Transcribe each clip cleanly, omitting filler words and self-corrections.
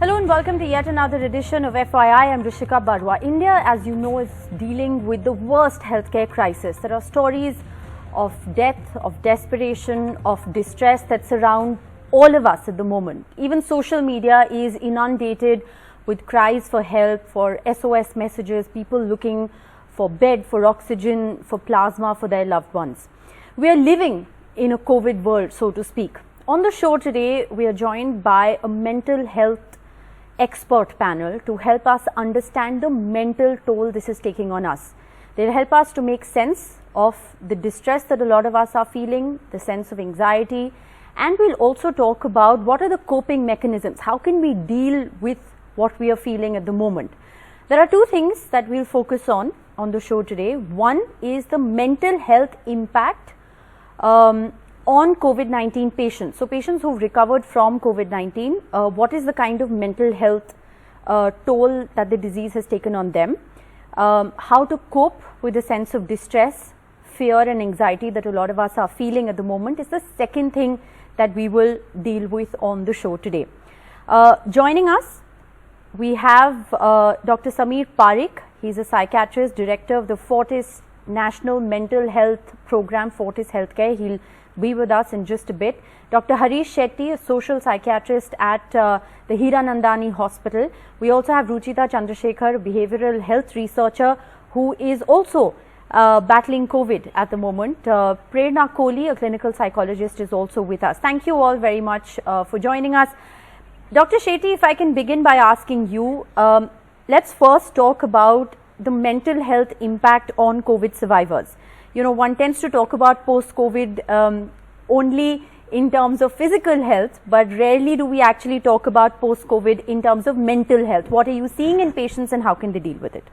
Hello and welcome to yet another edition of FYI. I'm Rishika Barwa. India, as you know, is dealing with the worst healthcare crisis. There are stories of death, of desperation, of distress that surround all of us at the moment. Even social media is inundated with cries for help, for SOS messages, people looking for bed, for oxygen, for plasma for their loved ones. We are living in a COVID world, so to speak. On the show today, we are joined by a mental health expert panel to help us understand the mental toll this is taking on us. They'll help us to make sense of the distress that a lot of us are feeling, the sense of anxiety, and we'll also talk about what are the coping mechanisms. How can we deal with what we are feeling at the moment? There are two things that we'll focus on the show today. One is the mental health impact on COVID-19 patients. So patients who've recovered from COVID-19, what is the kind of mental health toll that the disease has taken on them? How to cope with the sense of distress, fear and anxiety that a lot of us are feeling at the moment is the second thing that we will deal with on the show today. Joining us, we have Dr. Sameer Parekh. He's a psychiatrist, director of the Fortis National Mental Health Program, Fortis Healthcare. He'll be with us in just a bit. Dr. Harish Shetty, a social psychiatrist at the Hiranandani Hospital. We also have Ruchita Chandrasekhar, a behavioral health researcher who is also battling COVID at the moment. Prerna Kohli, a clinical psychologist, is also with us. Thank you all very much for joining us. Dr. Shetty, if I can begin by asking you, let's first talk about the mental health impact on COVID survivors. You know, one tends to talk about post-COVID only in terms of physical health, but rarely do we actually talk about post-COVID in terms of mental health. What are you seeing in patients and how can they deal with it?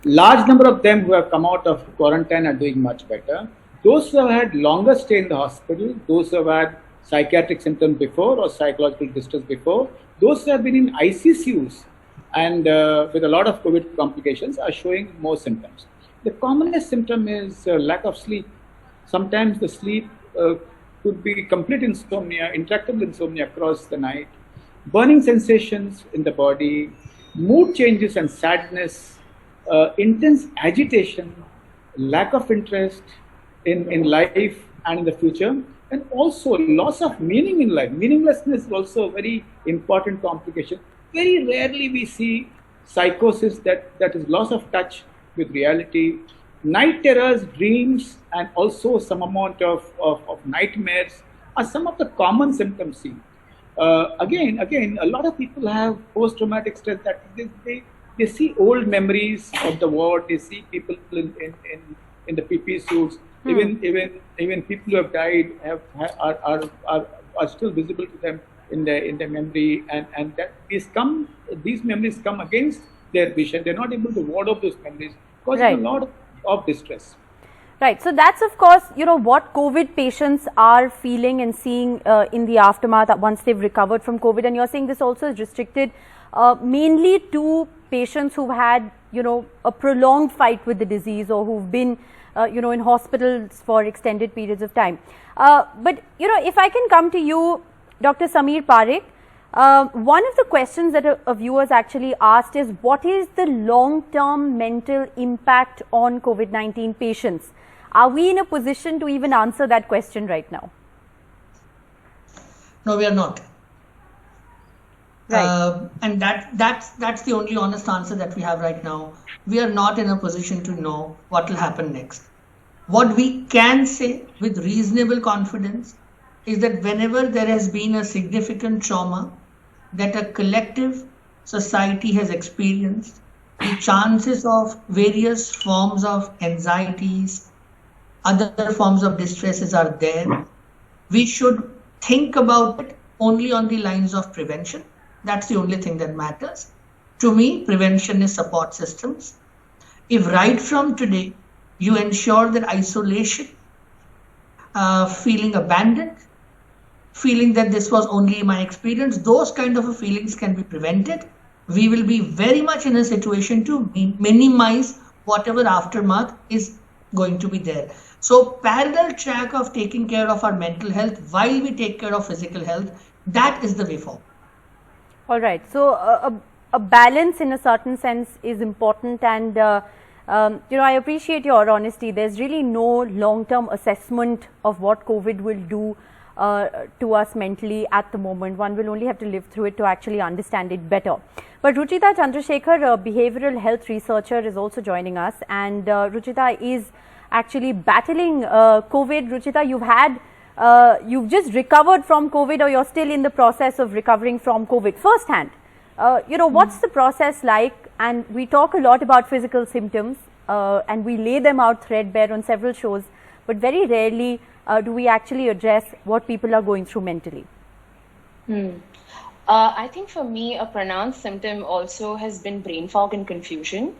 Large number of them who have come out of quarantine are doing much better. Those who have had longer stay in the hospital, those who have had psychiatric symptoms before or psychological distress before, those who have been in ICCUs and with a lot of COVID complications are showing more symptoms. The commonest symptom is lack of sleep. Sometimes the sleep could be complete insomnia, intractable insomnia across the night, burning sensations in the body, mood changes and sadness, intense agitation, lack of interest in life and in the future, and also loss of meaning in life. Meaninglessness is also a very important complication. Very rarely we see psychosis that is loss of touch with reality. Night terrors, dreams, and also some amount of nightmares are some of the common symptoms seen. Again, a lot of people have post-traumatic stress that they see old memories of the ward. They see people in the PPE suits. Even people who have died are still visible to them in their memory, and that these memories come against their vision. They're not able to ward off those memories causing a lot of distress. Right. So that's of course, you know, what COVID patients are feeling and seeing in the aftermath once they've recovered from COVID. And you're saying this also is restricted mainly to patients who've had, you know, a prolonged fight with the disease or who've been you know, in hospitals for extended periods of time. But, you know, if I can come to you, Dr. Sameer Parekh, one of the questions that a viewers actually asked is, what is the long-term mental impact on COVID-19 patients? Are we in a position to even answer that question right now? No, we are not. Right. And that's the only honest answer that we have right now. We are not in a position to know what will happen next. What we can say with reasonable confidence is that whenever there has been a significant trauma that a collective society has experienced, the chances of various forms of anxieties, other forms of distresses are there. We should think about it only on the lines of prevention. That's the only thing that matters. To me, prevention is support systems. If right from today, you ensure that isolation, feeling abandoned, feeling that this was only my experience, those kind of feelings can be prevented. We will be very much in a situation to minimize whatever aftermath is going to be there. So parallel track of taking care of our mental health while we take care of physical health, that is the way forward. All right. So a balance in a certain sense is important, and I appreciate your honesty. There's really no long-term assessment of what COVID will do to us mentally at the moment. One will only have to live through it to actually understand it better. But Ruchita Chandrasekhar, a behavioral health researcher, is also joining us, and Ruchita is actually battling COVID. Ruchita, you've just recovered from COVID, or you're still in the process of recovering from COVID firsthand. What's the process like? And we talk a lot about physical symptoms and we lay them out threadbare on several shows, but very rarely do we actually address what people are going through mentally. I think for me, a pronounced symptom also has been brain fog and confusion.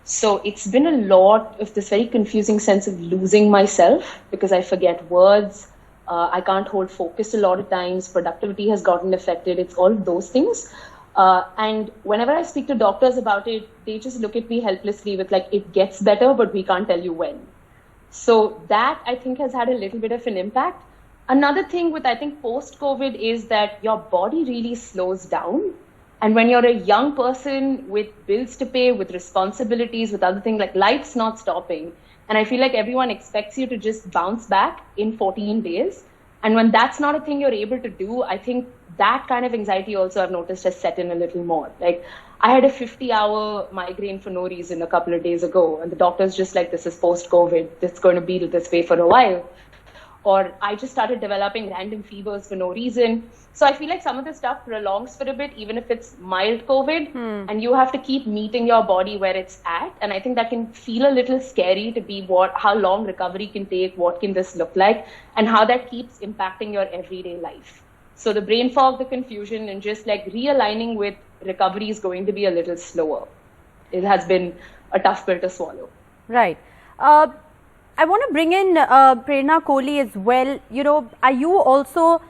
So it's been a lot of this very confusing sense of losing myself because I forget words. I can't hold focus a lot of times. Productivity has gotten affected. It's all those things. And whenever I speak to doctors about it, they just look at me helplessly with like, it gets better, but we can't tell you when. So that I think has had a little bit of an impact. Another thing with I think post-COVID is that your body really slows down. And when you're a young person with bills to pay, with responsibilities, with other things, like life's not stopping. And I feel like everyone expects you to just bounce back in 14 days. And when that's not a thing you're able to do, I think that kind of anxiety also I've noticed has set in a little more. Like I had a 50-hour migraine for no reason a couple of days ago. And the doctor's just like, this is post-COVID. It's going to be this way for a while. Or I just started developing random fevers for no reason. So I feel like some of this stuff prolongs for a bit, even if it's mild COVID, and you have to keep meeting your body where it's at. And I think that can feel a little scary to be how long recovery can take, what can this look like, and how that keeps impacting your everyday life. So the brain fog, the confusion, and just like realigning with recovery is going to be a little slower. It has been a tough pill to swallow. Right. I want to bring in Prerna Kohli as well. Are you also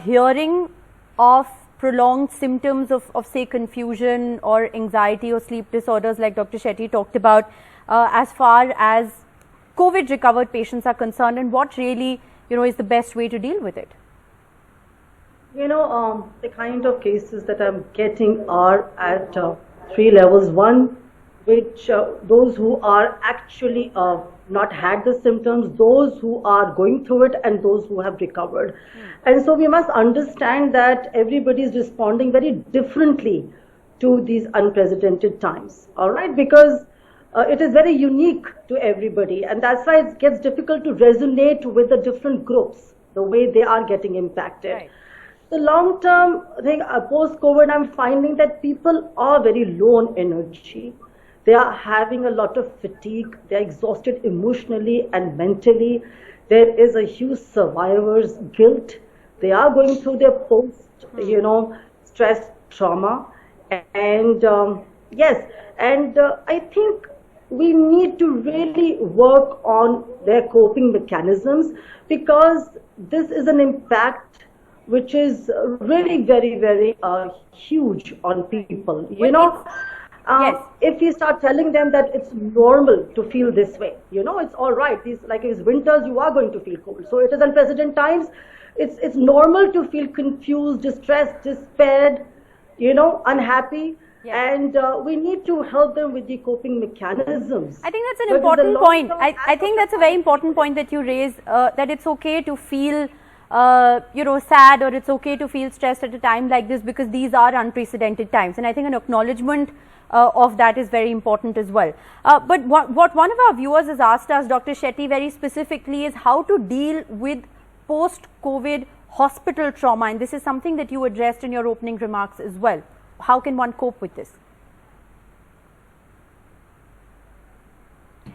hearing of prolonged symptoms of say confusion or anxiety or sleep disorders like Dr. Shetty talked about as far as COVID recovered patients are concerned, and what really is the best way to deal with it? The kind of cases that I'm getting are at three levels. One, which those who are actually not had the symptoms, those who are going through it, and those who have recovered. And so we must understand that everybody is responding very differently to these unprecedented times, all right? Because it is very unique to everybody, and that's why it gets difficult to resonate with the different groups, the way they are getting impacted. Right. The long-term thing, post-COVID, I'm finding that people are very low on energy. They are having a lot of fatigue. They're exhausted emotionally and mentally. There is a huge survivor's guilt. They are going through their stress trauma. And yes, and I think we need to really work on their coping mechanisms, because this is an impact which is really very, very huge on people, Yes. If we start telling them that it's normal to feel this way, it's all right. Like if it's winters, you are going to feel cold. So it is unprecedented times. It's normal to feel confused, distressed, despaired, unhappy. Yes. And we need to help them with the coping mechanisms. I think that's an important point. I think that's a very important point that you raise, that it's okay to feel sad, or it's okay to feel stressed at a time like this, because these are unprecedented times. And I think an acknowledgement of that is very important as well. But what one of our viewers has asked us, Dr. Shetty, very specifically, is how to deal with post-COVID hospital trauma. And this is something that you addressed in your opening remarks as well. How can one cope with this?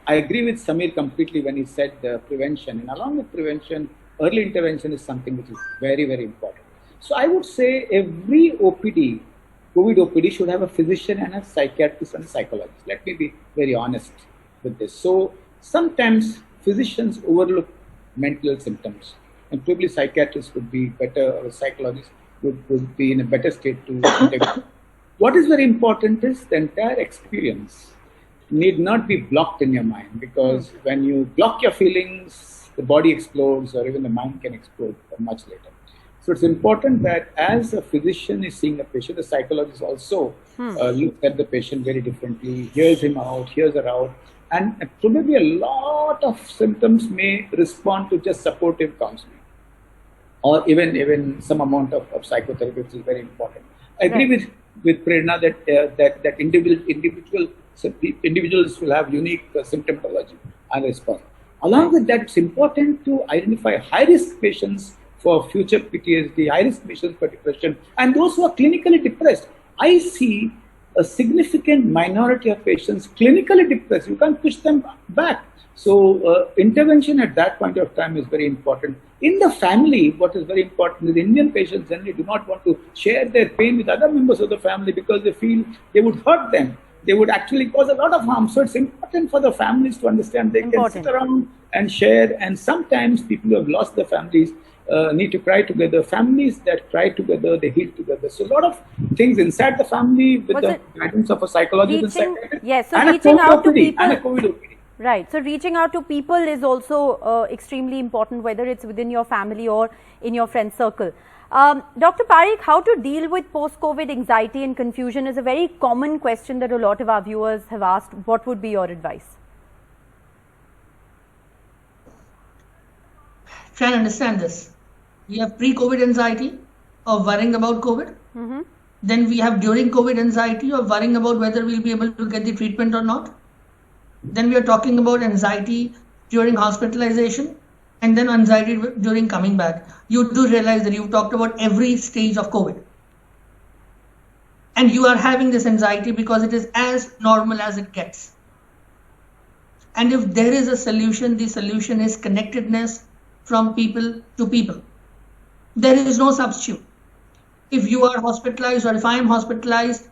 I agree with Samir completely when he said prevention. And along with prevention, early intervention is something which is very, very important. So I would say every OPD, COVID OPD, should have a physician and a psychiatrist and a psychologist. Let me be very honest with this. So sometimes physicians overlook mental symptoms, and probably psychiatrists would be better, or psychologists would be in a better state to intervene. What is very important is the entire experience. need not be blocked in your mind, because when you block your feelings, the body explodes, or even the mind can explode much later. So it's important that as a physician is seeing a patient, the psychologist also looks at the patient very differently, hears him out, hears her out, and probably a lot of symptoms may respond to just supportive counseling, or even some amount of psychotherapy, which is very important. I agree with Prerna that individuals will have unique symptomatology and response. Along with that, it's important to identify high-risk patients for future PTSD, high-risk patients for depression, and those who are clinically depressed. I see a significant minority of patients clinically depressed. You can't push them back. So intervention at that point of time is very important. In the family, what is very important is Indian patients generally do not want to share their pain with other members of the family because they feel they would hurt them. They would actually cause a lot of harm. So it's important for the families to understand they can sit around and share. And sometimes people who have lost their families need to cry together. Families that cry together, they heal together. So a lot of things inside the family with the guidance of a psychologist and psychiatrist, so and reaching out to OPD, people, and a COVID OPD. Right. So reaching out to people is also extremely important, whether it's within your family or in your friend circle. Dr. Parikh, how to deal with post-COVID anxiety and confusion is a very common question that a lot of our viewers have asked. What would be your advice? Try and understand this. We have pre-COVID anxiety of worrying about COVID. Then we have during COVID anxiety of worrying about whether we'll be able to get the treatment or not. Then we are talking about anxiety during hospitalization, and then anxiety during coming back. You do realize that you've talked about every stage of COVID. And you are having this anxiety because it is as normal as it gets. And if there is a solution, the solution is connectedness from people to people. There is no substitute. If you are hospitalized, or if I am hospitalized,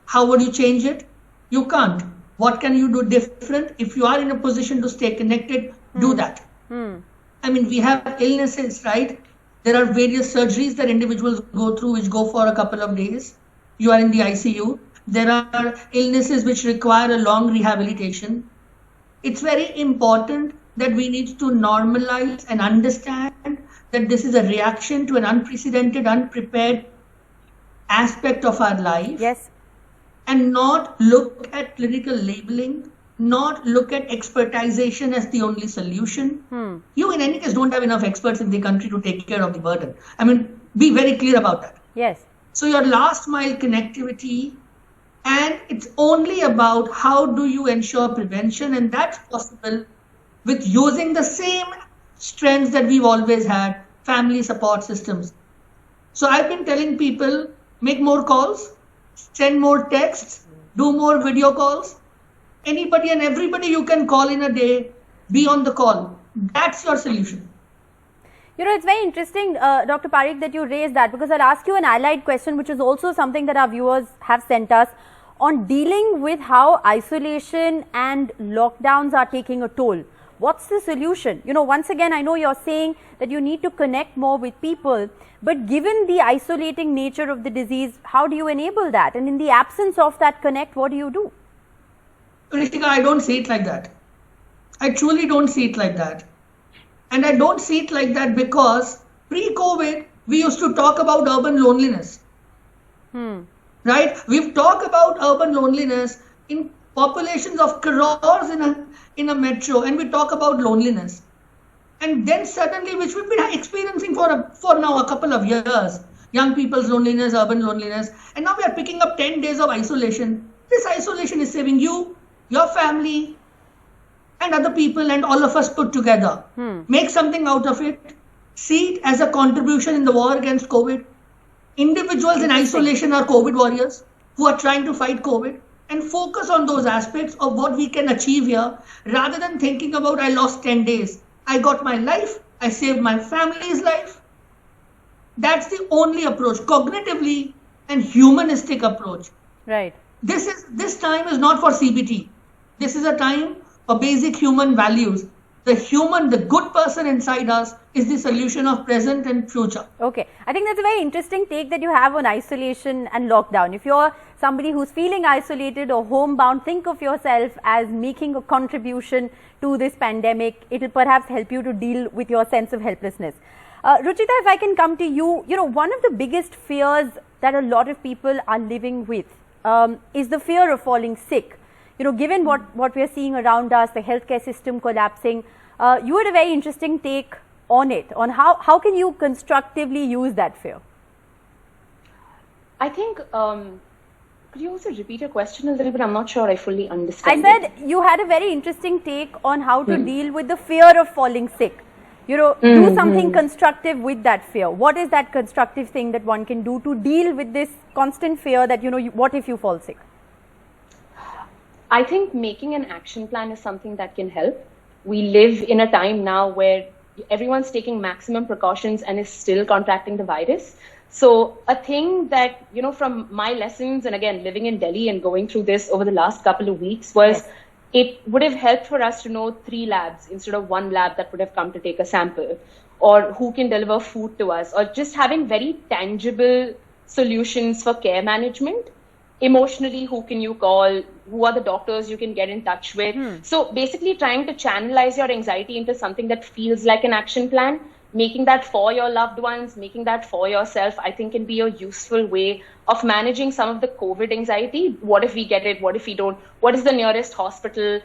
how would you change it? You can't. What can you do different? If you are in a position to stay connected, do that. I mean, we have illnesses, right? There are various surgeries that individuals go through which go for a couple of days. You are in the ICU. There are illnesses which require a long rehabilitation. It's very important that we need to normalize and understand that this is a reaction to an unprecedented, unprepared aspect of our life. Yes. And not look at clinical labeling, not look at expertization as the only solution. You in any case don't have enough experts in the country to take care of the burden. I mean, be very clear about that. Yes. So your last mile connectivity, and it's only about how do you ensure prevention, and that's possible with using the same strengths that we've always had, family support systems. So I've been telling people, make more calls, send more texts, do more video calls. Anybody and everybody you can call in a day, be on the call. That's your solution. You know, it's very interesting, Dr. Parikh, that you raised that, because I'll ask you an allied question, which is also something that our viewers have sent us, on dealing with how isolation and lockdowns are taking a toll. What's the solution? You know, once again, I know you're saying that you need to connect more with people, but given the isolating nature of the disease, how do you enable that? And in the absence of that connect, what do you do? Rishika, I don't see it like that. I truly don't see it like that. And I don't see it like that because pre-COVID, we used to talk about urban loneliness. Right? We've talked about urban loneliness in populations of crores in a metro, and we talk about loneliness. And then suddenly, which we've been experiencing for now a couple of years, young people's loneliness, urban loneliness, and now we are picking up 10 days of isolation. This isolation is saving you, your family, and other people, and all of us put together. Make something out of it. See it as a contribution in the war against COVID. Individuals in isolation are COVID warriors who are trying to fight COVID, and focus on those aspects of what we can achieve here rather than thinking about I lost 10 days. I got my life. I saved my family's life. That's the only approach, cognitively and humanistic approach. Right. This time is not for CBT. This is a time for basic human values. The human, the good person inside us is the solution of present and future. Okay, I think that's a very interesting take that you have on isolation and lockdown. If you're somebody who's feeling isolated or homebound, think of yourself as making a contribution to this pandemic. It will perhaps help you to deal with your sense of helplessness. Ruchita, if I can come to you, one of the biggest fears that a lot of people are living with is the fear of falling sick. Given what we are seeing around us, the healthcare system collapsing, you had a very interesting take on it, on how can you constructively use that fear? I think, could you also repeat your question a little bit? I'm not sure I fully understand. I said you had a very interesting take on how to deal with the fear of falling sick. Do something constructive with that fear. What is that constructive thing that one can do to deal with this constant fear that, what if you fall sick? I think making an action plan is something that can help. We live in a time now where everyone's taking maximum precautions and is still contracting the virus. So a thing that, from my lessons, and again, living in Delhi and going through this over the last couple of weeks, was it would have helped for us to know 3 labs instead of 1 lab that would have come to take a sample, or who can deliver food to us, or just having very tangible solutions for care management. Emotionally, who can you call? Who are the doctors you can get in touch with? So basically trying to channelize your anxiety into something that feels like an action plan, making that for your loved ones, making that for yourself, I think can be a useful way of managing some of the COVID anxiety. What if we get it? What if we don't? What is the nearest hospital?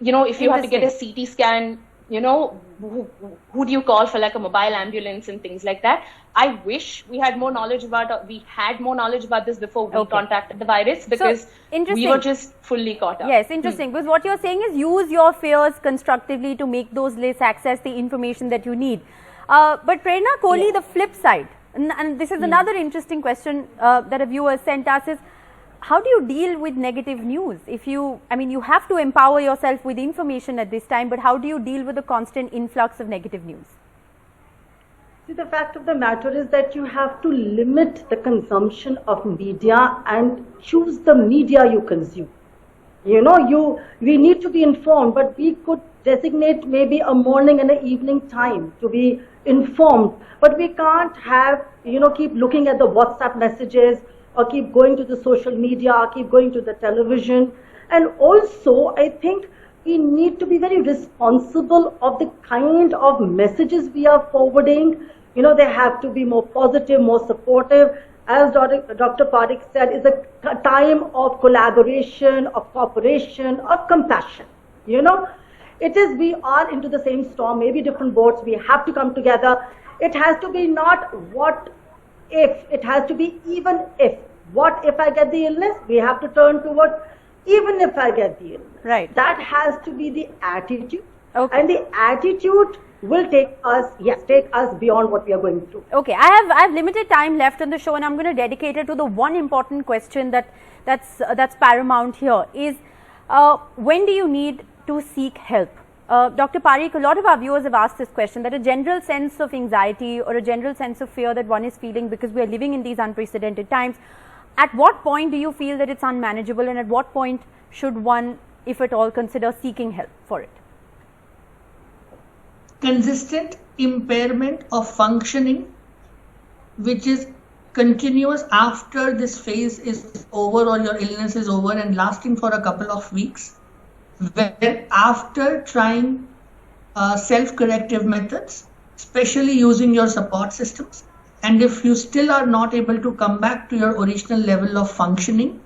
If you have to get a CT scan, who do you call for like a mobile ambulance and things like that? I wish we had more knowledge about this before we contacted the virus, because we were just fully caught up. Yes, interesting. Because what you're saying is use your fears constructively to make those lists access the information that you need. But Prerna Kohli, the flip side, and this is another interesting question that a viewer sent us, is how do you deal with negative news? You have to empower yourself with information at this time, but how do you deal with the constant influx of negative news? See, the fact of the matter is that you have to limit the consumption of media and choose the media you consume. We need to be informed, but we could designate maybe a morning and an evening time to be informed. But we can't have, keep looking at the WhatsApp messages, or keep going to the social media, or keep going to the television. And also, I think we need to be very responsible of the kind of messages we are forwarding. They have to be more positive, more supportive. As Dr. Parekh said, it's a time of collaboration, of cooperation, of compassion. We are into the same storm, maybe different boats. We have to come together. It has to be not what if, it has to be even if. What if I get the illness? We have to turn towards even if I get the illness. Right. That has to be the attitude. Okay. And the attitude will take us beyond what we are going through. Okay, I have limited time left on the show, and I'm going to dedicate it to the one important question that's paramount here is when do you need to seek help? Dr. Parekh, a lot of our viewers have asked this question, that a general sense of anxiety or a general sense of fear that one is feeling because we are living in these unprecedented times. At what point do you feel that it's unmanageable, and at what point should one, if at all, consider seeking help for it? Consistent impairment of functioning, which is continuous after this phase is over or your illness is over and lasting for a couple of weeks. When after trying self-corrective methods, especially using your support systems, and if you still are not able to come back to your original level of functioning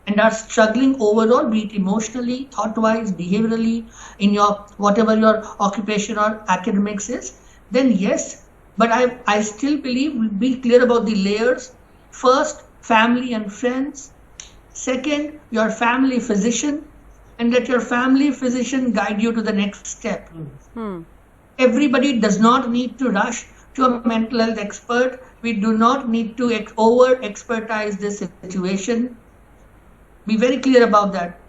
and are struggling overall, be it emotionally, thought-wise, behaviorally, in your whatever your occupation or academics is, then yes, but I still believe, be clear about the layers. First, family and friends. Second, your family physician, and let your family physician guide you to the next step. Everybody does not need to rush to a mental health expert. We do not need to over-expertise this situation. Be very clear about that.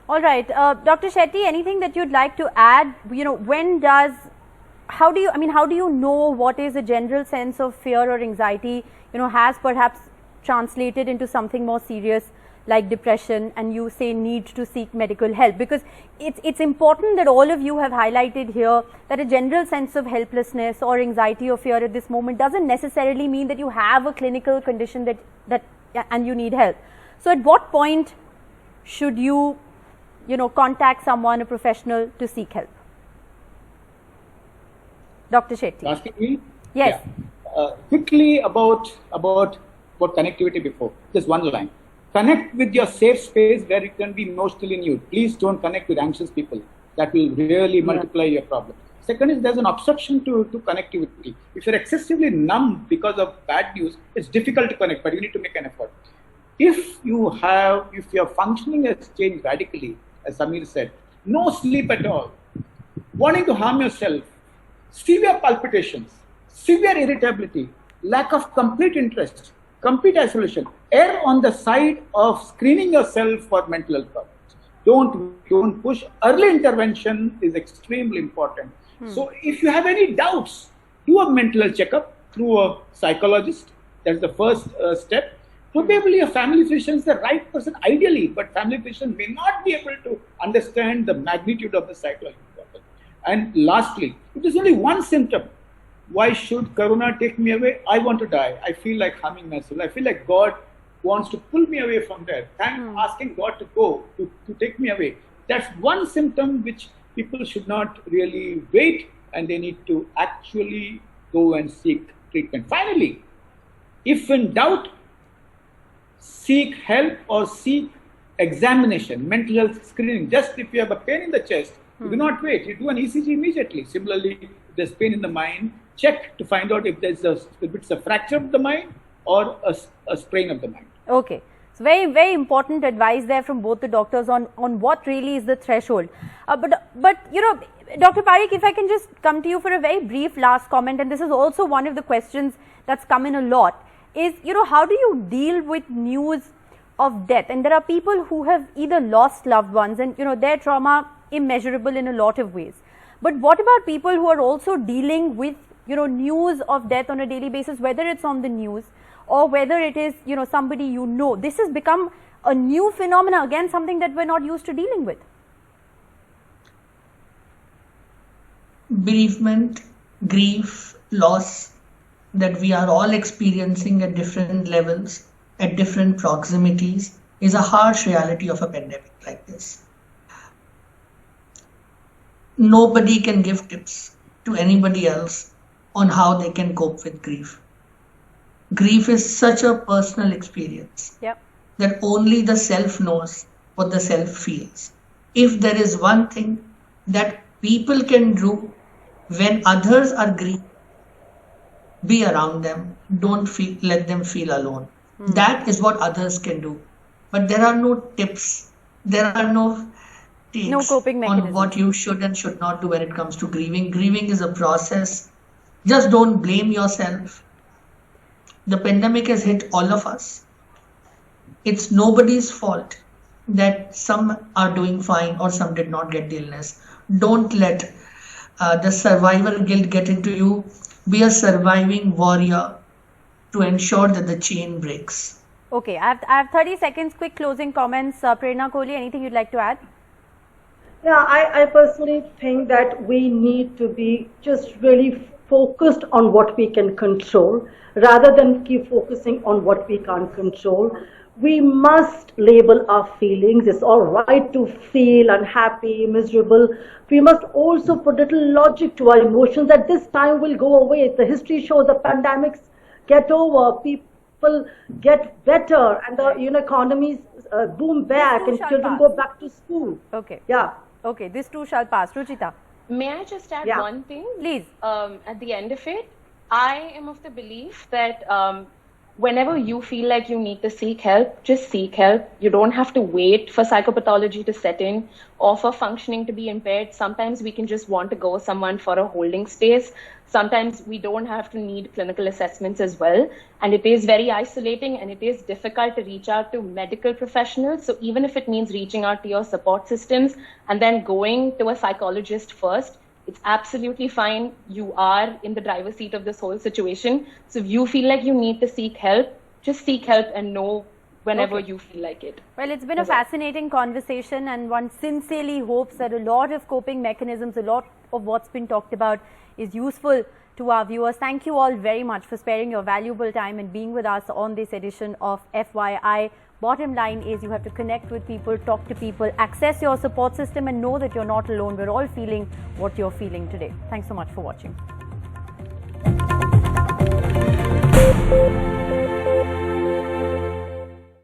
All right, Dr. Shetty, anything that you'd like to add? How do you know what is a general sense of fear or anxiety, has perhaps translated into something more serious? like depression, and you say need to seek medical help? Because it's important that all of you have highlighted here that a general sense of helplessness or anxiety or fear at this moment doesn't necessarily mean that you have a clinical condition that and you need help. So at what point should you contact someone, a professional, to seek help? Dr. Shetty. Asking me? Yes. Yeah. Quickly about connectivity before. Just one line. Connect with your safe space where you can be emotionally nude. Please don't connect with anxious people. That will really multiply your problem. Second is there's an obstruction to connectivity. If you're excessively numb because of bad news, it's difficult to connect, but you need to make an effort. If your functioning has changed radically, as Samir said, no sleep at all, wanting to harm yourself, severe palpitations, severe irritability, lack of complete interest, complete isolation, err on the side of screening yourself for mental health problems. Don't push. Early intervention is extremely important. So if you have any doubts, do a mental health checkup through a psychologist. That's the first step. Probably a family physician is the right person, ideally, but family physician may not be able to understand the magnitude of the psychological problem. And lastly, if there's only one symptom, why should Corona take me away? I want to die. I feel like harming myself. I feel like God wants to pull me away from there. Asking God to go, to take me away. That's one symptom which people should not really wait, and they need to actually go and seek treatment. Finally, if in doubt, seek help or seek examination, mental health screening. Just if you have a pain in the chest, you do not wait. You do an ECG immediately. Similarly, if there's pain in the mind, check to find out if it's a fracture of the mind or a sprain of the mind. Okay. So very, very important advice there from both the doctors on what really is the threshold. But Dr. Parikh, if I can just come to you for a very brief last comment, and this is also one of the questions that's come in a lot, is, how do you deal with news of death? And there are people who have either lost loved ones and, their trauma immeasurable in a lot of ways. But what about people who are also dealing with, news of death on a daily basis, whether it's on the news or whether it is, somebody This has become a new phenomena, again, something that we're not used to dealing with. Bereavement, grief, loss that we are all experiencing at different levels, at different proximities, is a harsh reality of a pandemic like this. Nobody can give tips to anybody else on how they can cope with grief. Grief is such a personal experience that only the self knows what the self feels. If there is one thing that people can do when others are grieving, be around them, let them feel alone. That is what others can do. But there are no tips, there are no takes coping mechanism on what you should and should not do when it comes to grieving. Grieving is a process. Just don't blame yourself. The pandemic has hit all of us. It's nobody's fault that some are doing fine or some did not get the illness. Don't let the survivor guilt get into you. Be a surviving warrior to ensure that the chain breaks. Okay, I have 30 seconds, quick closing comments. Prerna Kohli, anything you'd like to add? Yeah, I personally think that we need to be just really focused on what we can control rather than keep focusing on what we can't control. We must label our feelings. It's all right to feel unhappy, miserable. We must also put a little logic to our emotions that this time will go away. The history shows the pandemics get over, people get better, and the economies boom back, and children go back to school. Okay. Yeah. Okay, this too shall pass. Ruchita. May I just add one thing? Please. At the end of it, I am of the belief that whenever you feel like you need to seek help, just seek help. You don't have to wait for psychopathology to set in or for functioning to be impaired. Sometimes we can just want to go someone for a holding space. Sometimes we don't have to need clinical assessments as well. And it is very isolating and it is difficult to reach out to medical professionals. So even if it means reaching out to your support systems and then going to a psychologist first, it's absolutely fine. You are in the driver's seat of this whole situation. So if you feel like you need to seek help, just seek help and know whenever Okay. you feel like it. Well, it's been a fascinating conversation, and one sincerely hopes that a lot of coping mechanisms, a lot of what's been talked about is useful to our viewers. Thank you all very much for sparing your valuable time and being with us on this edition of FYI. Bottom line is you have to connect with people, talk to people, access your support system and know that you're not alone. We're all feeling what you're feeling today. Thanks so much for watching.